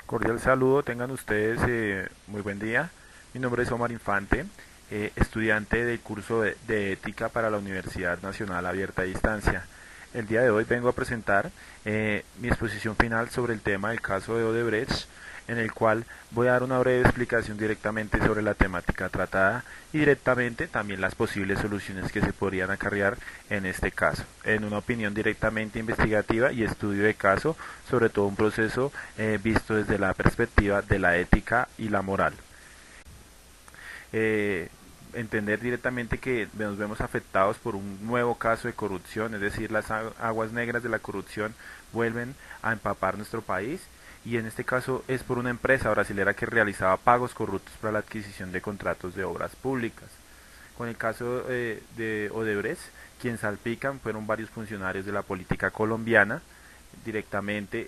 Cordial saludo, tengan ustedes muy buen día. Mi nombre es Omar Infante, estudiante del curso de Ética para la Universidad Nacional Abierta a Distancia. El día de hoy vengo a presentar mi exposición final sobre el tema del caso de Odebrecht, en el cual voy a dar una breve explicación directamente sobre la temática tratada y directamente también las posibles soluciones que se podrían acarrear en este caso, en una opinión directamente investigativa y estudio de caso sobre todo un proceso visto desde la perspectiva de la ética y la moral. Eh, Entender directamente que nos vemos afectados por un nuevo caso de corrupción, es decir, las aguas negras de la corrupción vuelven a empapar nuestro país y en este caso es por una empresa brasilera que realizaba pagos corruptos para la adquisición de contratos de obras públicas. Con el caso de Odebrecht, quien salpican fueron varios funcionarios de la política colombiana directamente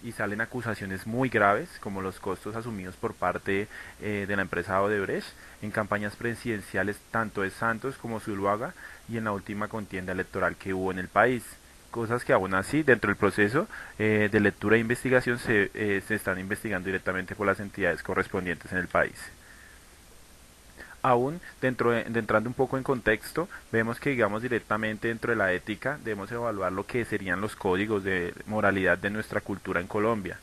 y salen acusaciones muy graves como los costos asumidos por parte de la empresa Odebrecht en campañas presidenciales tanto de Santos como Zuluaga y en la última contienda electoral que hubo en el país. Cosas que aún así dentro del proceso de lectura e investigación se están investigando directamente por las entidades correspondientes en el país. Aún entrando un poco en contexto, vemos que digamos directamente dentro de la ética debemos evaluar lo que serían los códigos de moralidad de nuestra cultura en Colombia.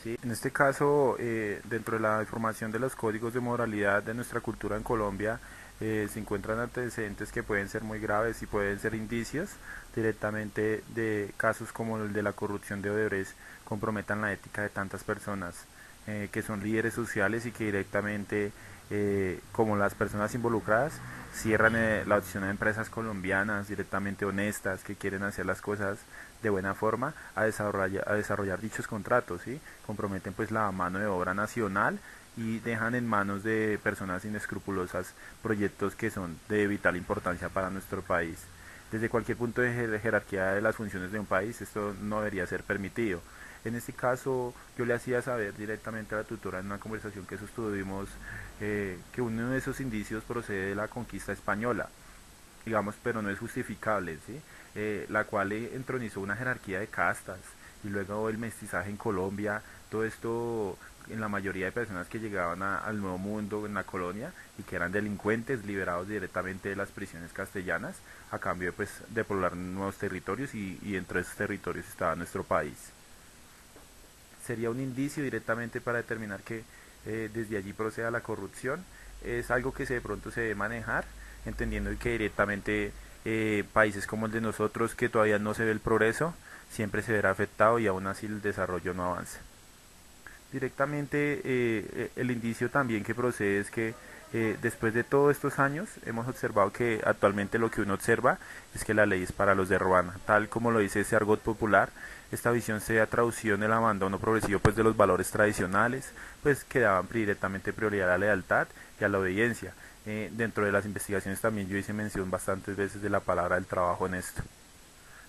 ¿Sí? En este caso, dentro de la información de los códigos de moralidad de nuestra cultura en Colombia, se encuentran antecedentes que pueden ser muy graves y pueden ser indicios directamente de casos como el de la corrupción de Odebrecht comprometan la ética de tantas personas que son líderes sociales y que directamente, como las personas involucradas, cierran la opción a empresas colombianas directamente honestas que quieren hacer las cosas de buena forma a desarrollar dichos contratos, ¿sí? Comprometen pues la mano de obra nacional y dejan en manos de personas inescrupulosas proyectos que son de vital importancia para nuestro país. Desde cualquier punto de jerarquía de las funciones de un país, esto no debería ser permitido. En este caso, yo le hacía saber directamente a la tutora en una conversación que sostuvimos que uno de esos indicios procede de la conquista española, digamos, pero no es justificable, ¿sí? La cual entronizó una jerarquía de castas y luego el mestizaje en Colombia, todo esto en la mayoría de personas que llegaban al Nuevo Mundo, en la colonia, y que eran delincuentes liberados directamente de las prisiones castellanas, a cambio pues, de poblar nuevos territorios y entre esos territorios estaba nuestro país. Sería un indicio directamente para determinar que desde allí proceda la corrupción. Es algo que de pronto se debe manejar, entendiendo que directamente países como el de nosotros, que todavía no se ve el progreso, siempre se verá afectado y aún así el desarrollo no avanza. Directamente el indicio también que procede es que después de todos estos años hemos observado que actualmente lo que uno observa es que la ley es para los de Ruana, tal como lo dice ese argot popular. Esta visión se ha traducido en el abandono progresivo pues de los valores tradicionales, pues que daban directamente prioridad a la lealtad y a la obediencia. Dentro de las investigaciones también yo hice mención bastantes veces de la palabra del trabajo en esto.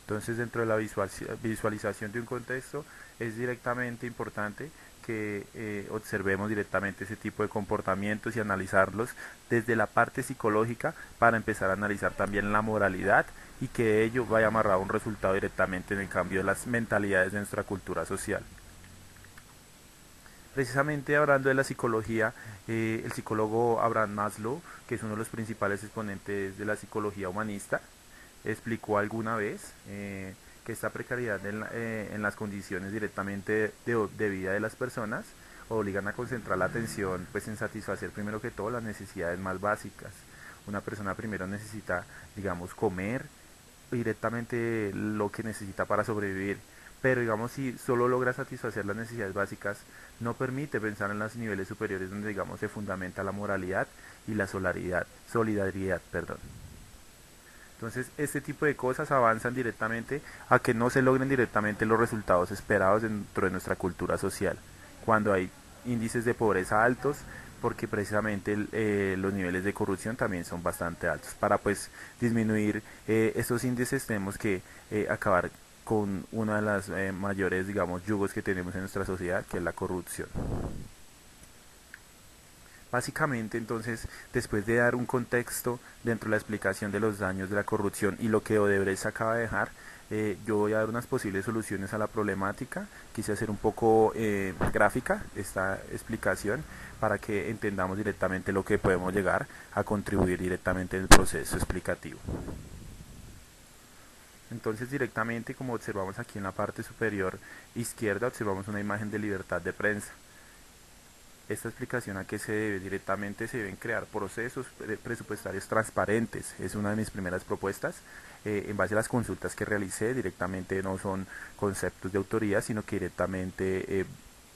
Entonces, dentro de la visualización de un contexto, es directamente importante que observemos directamente ese tipo de comportamientos y analizarlos desde la parte psicológica para empezar a analizar también la moralidad y que de ello vaya amarrado un resultado directamente en el cambio de las mentalidades de nuestra cultura social. Precisamente hablando de la psicología, el psicólogo Abraham Maslow, que es uno de los principales exponentes de la psicología humanista, explicó alguna vez que esta precariedad en las condiciones directamente de vida de las personas obligan a concentrar la atención pues en satisfacer primero que todo las necesidades más básicas. Una persona primero necesita, digamos, comer directamente lo que necesita para sobrevivir, pero digamos si solo logra satisfacer las necesidades básicas, no permite pensar en los niveles superiores donde digamos se fundamenta la moralidad y la solidaridad, perdón. Entonces, este tipo de cosas avanzan directamente a que no se logren directamente los resultados esperados dentro de nuestra cultura social. Cuando hay índices de pobreza altos, porque precisamente los niveles de corrupción también son bastante altos. Para pues disminuir estos índices tenemos que acabar con una de las mayores, digamos, yugos que tenemos en nuestra sociedad, que es la corrupción. Básicamente, entonces, después de dar un contexto dentro de la explicación de los daños de la corrupción y lo que Odebrecht acaba de dejar, Yo voy a dar unas posibles soluciones a la problemática. Quise hacer un poco gráfica esta explicación para que entendamos directamente lo que podemos llegar a contribuir directamente en el proceso explicativo. Entonces directamente, como observamos aquí en la parte superior izquierda, observamos una imagen de libertad de prensa. Esta explicación a qué se debe directamente se deben crear procesos presupuestarios transparentes. Es una de mis primeras propuestas. En base a las consultas que realicé, directamente no son conceptos de autoría, sino que directamente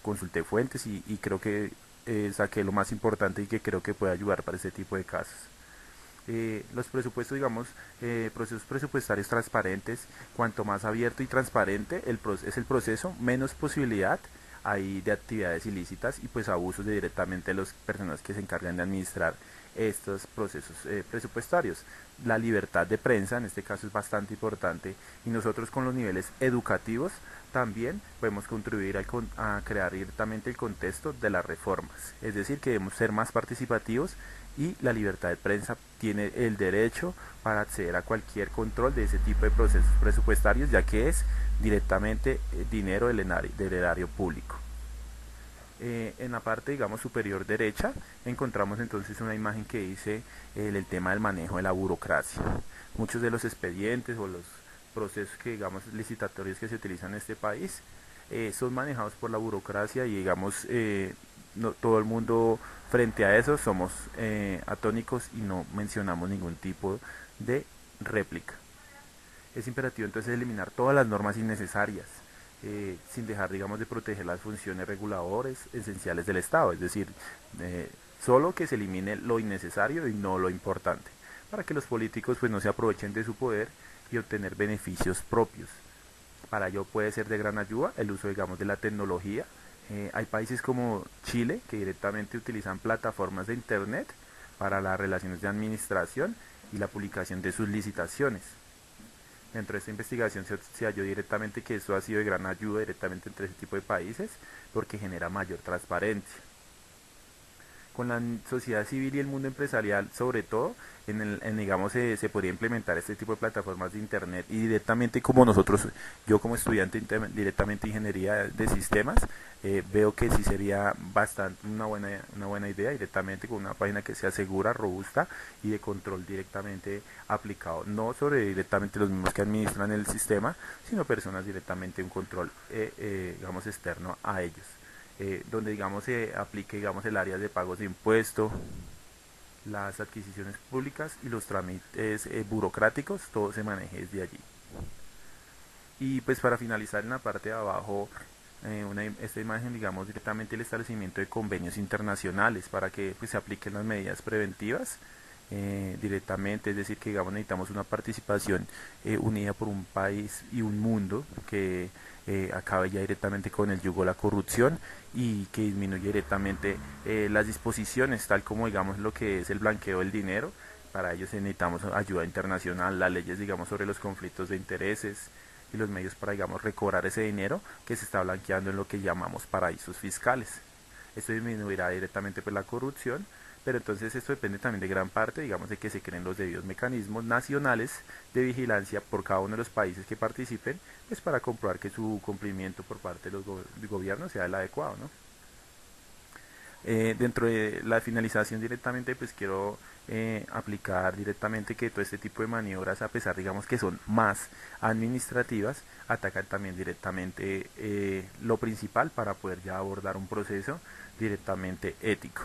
consulté fuentes y creo que saqué lo más importante y que creo que puede ayudar para este tipo de casos. Los presupuestos, digamos, procesos presupuestarios transparentes, cuanto más abierto y transparente es el proceso, menos posibilidad hay de actividades ilícitas y pues abusos de directamente las personas que se encargan de administrar estos procesos presupuestarios. La libertad de prensa en este caso es bastante importante y nosotros con los niveles educativos también podemos contribuir a crear directamente el contexto de las reformas, es decir, que debemos ser más participativos y la libertad de prensa tiene el derecho para acceder a cualquier control de ese tipo de procesos presupuestarios, ya que es directamente dinero del erario público. En la parte, digamos, superior derecha encontramos entonces una imagen que dice el tema del manejo de la burocracia. Muchos de los expedientes o los procesos que, digamos, licitatorios que se utilizan en este país son manejados por la burocracia y, digamos, no, todo el mundo frente a eso somos atónicos y no mencionamos ningún tipo de réplica. Es imperativo entonces eliminar todas las normas innecesarias, sin dejar, digamos, de proteger las funciones reguladoras esenciales del Estado, es decir, solo que se elimine lo innecesario y no lo importante, para que los políticos pues no se aprovechen de su poder y obtener beneficios propios. Para ello puede ser de gran ayuda el uso, digamos, de la tecnología. Hay países como Chile que directamente utilizan plataformas de internet para las relaciones de administración y la publicación de sus licitaciones. Dentro de esta investigación se halló directamente que esto ha sido de gran ayuda directamente entre ese tipo de países porque genera mayor transparencia. Con la sociedad civil y el mundo empresarial, sobre todo, digamos, se podría implementar este tipo de plataformas de internet y directamente como nosotros, yo como estudiante directamente de ingeniería de sistemas, veo que sí sería bastante una buena idea directamente con una página que sea segura, robusta y de control directamente aplicado, no sobre directamente los mismos que administran el sistema, sino personas directamente un control, digamos, externo a ellos. Donde digamos se aplique digamos el área de pagos de impuestos, las adquisiciones públicas y los trámites burocráticos, todo se maneje desde allí. Y pues para finalizar en la parte de abajo, esta imagen digamos directamente el establecimiento de convenios internacionales para que pues, se apliquen las medidas preventivas directamente, es decir que digamos necesitamos una participación unida por un país y un mundo que acabe ya directamente con el yugo de la corrupción y que disminuya directamente las disposiciones tal como digamos lo que es el blanqueo del dinero. Para ello necesitamos ayuda internacional, las leyes digamos sobre los conflictos de intereses y los medios para digamos recobrar ese dinero que se está blanqueando en lo que llamamos paraísos fiscales. Esto disminuirá directamente pues, la corrupción, pero entonces esto depende también de gran parte, digamos, de que se creen los debidos mecanismos nacionales de vigilancia por cada uno de los países que participen, pues para comprobar que su cumplimiento por parte de los gobiernos sea el adecuado, ¿no? Dentro de la finalización directamente pues quiero aplicar directamente que todo este tipo de maniobras a pesar digamos que son más administrativas atacan también directamente lo principal para poder ya abordar un proceso directamente ético.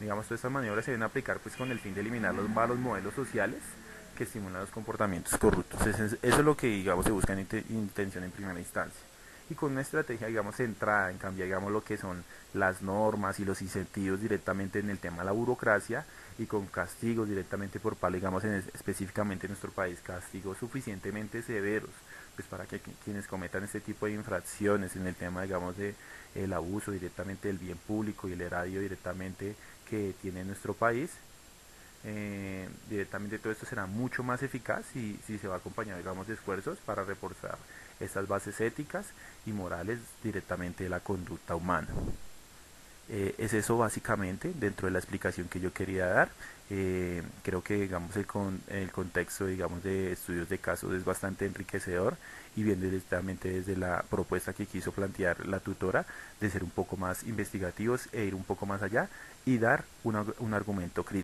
Digamos todas estas maniobras se deben aplicar pues con el fin de eliminar los malos modelos sociales que estimulan los comportamientos corruptos. Eso es lo que digamos se busca en intención en primera instancia y con una estrategia digamos centrada en cambiar digamos lo que son las normas y los incentivos directamente en el tema de la burocracia y con castigos directamente por palo digamos específicamente en nuestro país castigos suficientemente severos pues para que quienes cometan este tipo de infracciones en el tema digamos de el abuso directamente del bien público y el erario directamente que tiene nuestro país directamente todo esto será mucho más eficaz si se va acompañado digamos de esfuerzos para reforzar estas bases éticas y morales directamente de la conducta humana. Es eso básicamente dentro de la explicación que yo quería dar. Creo que digamos el contexto digamos de estudios de casos es bastante enriquecedor y viendo directamente desde la propuesta que quiso plantear la tutora de ser un poco más investigativos e ir un poco más allá y dar un argumento crítico.